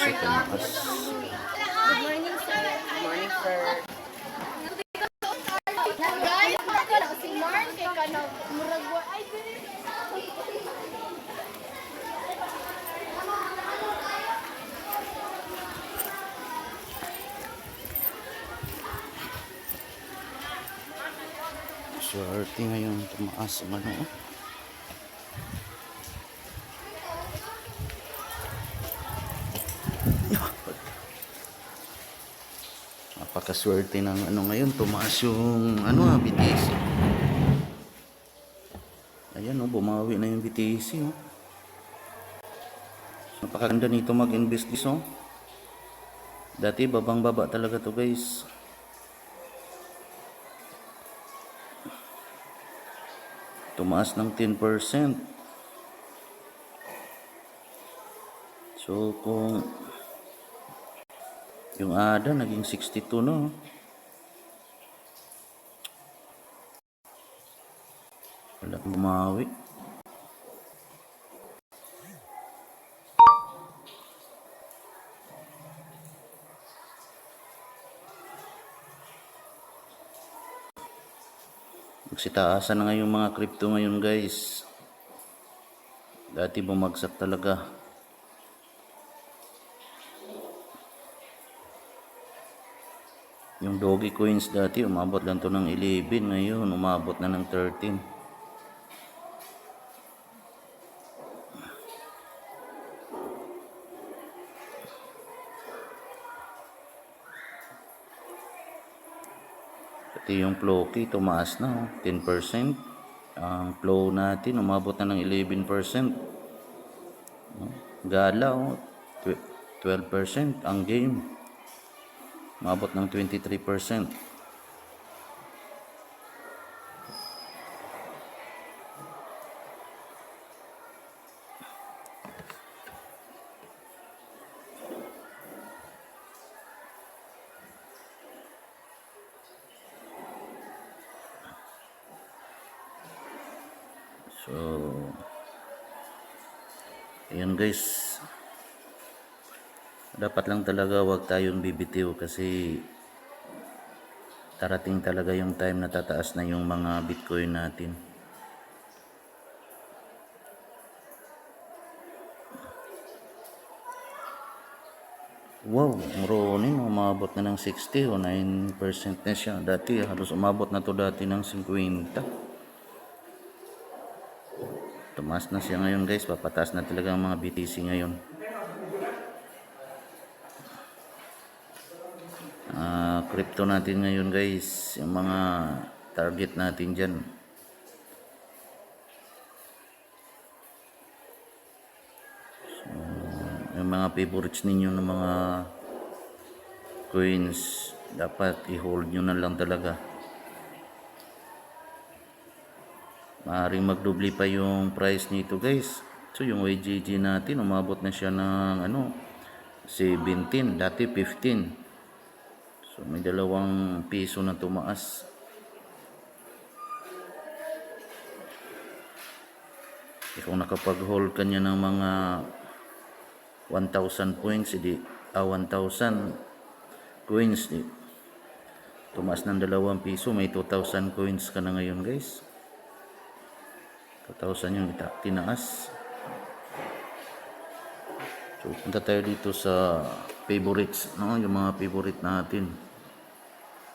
kasi tumaas. Good morning, sir. Good morning, sir. Guys, ako si Mark kay kanang murag ay Swerte ngayon tumaas ang ano. Napakaswerte ng ano ngayon, tumaas yung ano BTC. Ayan oh, bumawi na yung BTC oh. Napakaganda nito mag-invest guys oh. Dati babang baba talaga to guys. Tumaas ng 10%. So kung yung ADA naging 62 no. Wala bumawi. Magsitaasan na ngayon mga crypto ngayon guys. Dati bumagsak talaga. Yung Doge coins dati umabot lang to ng 11, ngayon umabot na ng 13. Pati yung Floki tumaas na 10%. Ang flow natin umabot na ng 11%. Gala 12%. Ang game umabot ng 23%. So ayan guys, dapat lang talaga wag tayong bibitiw kasi darating talaga yung time na tataas na yung mga Bitcoin natin. Wow, Ronin umabot na ng 60 o 9% na siya. Dati halos umabot na to dati ng 50. Tumaas na siya ngayon guys, papataas na talaga ang mga BTC ngayon. Crypto natin ngayon guys, yung mga target natin dyan. So, yung mga favorites ninyo ng mga coins, dapat i-hold nyo na lang talaga. Maaaring magdubli pa yung price nito guys. So yung YGG natin umabot na siya ng ano 17, dati 15. So may 2 piso na tumaas. Kung nakapag-hold kanya ng mga 1,000 points, 1,000 coins, tumaas ng 2 piso, may 2,000 coins ka na ngayon guys. 2,000 yung tinaas. So punta tayo dito sa favorites, no? Yung mga favorite natin.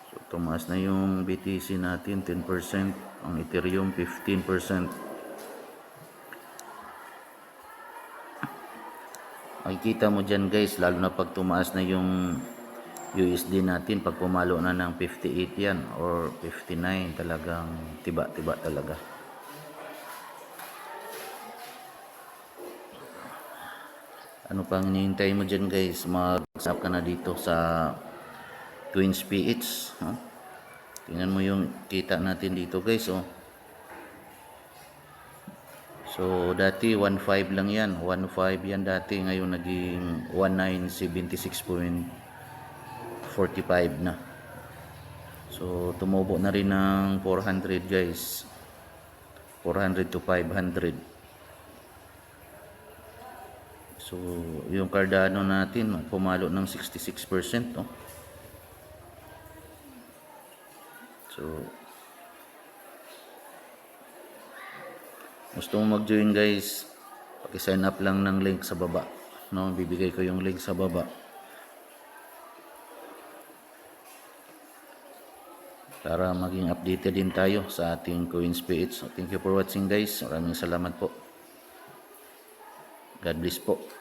So tumaas na yung BTC natin 10%, ang Ethereum 15%. Makikita mo dyan guys, lalo na pag tumaas na yung USD natin, pag pumalo na ng 58 yan or 59, talagang tiba-tiba talaga. Ano pang hinihintay mo dyan guys, mag-sap ka na dito sa Twins PH. Huh? Tingnan mo yung kita natin dito guys oh. So dati 1.5 lang yan, 1.5 yan dati, ngayon naging 1,976.45 na. So tumubo na rin ng 400 guys, 400 to 500. So, yung Cardano natin, pumalo ng 66%, no? So, gusto mo mag-join guys, paki-sign up lang ng link sa baba, no? Bibigay ko yung link sa baba para maging updated din tayo sa ating CoinsPH. So, thank you for watching guys. Maraming salamat po. God bless po.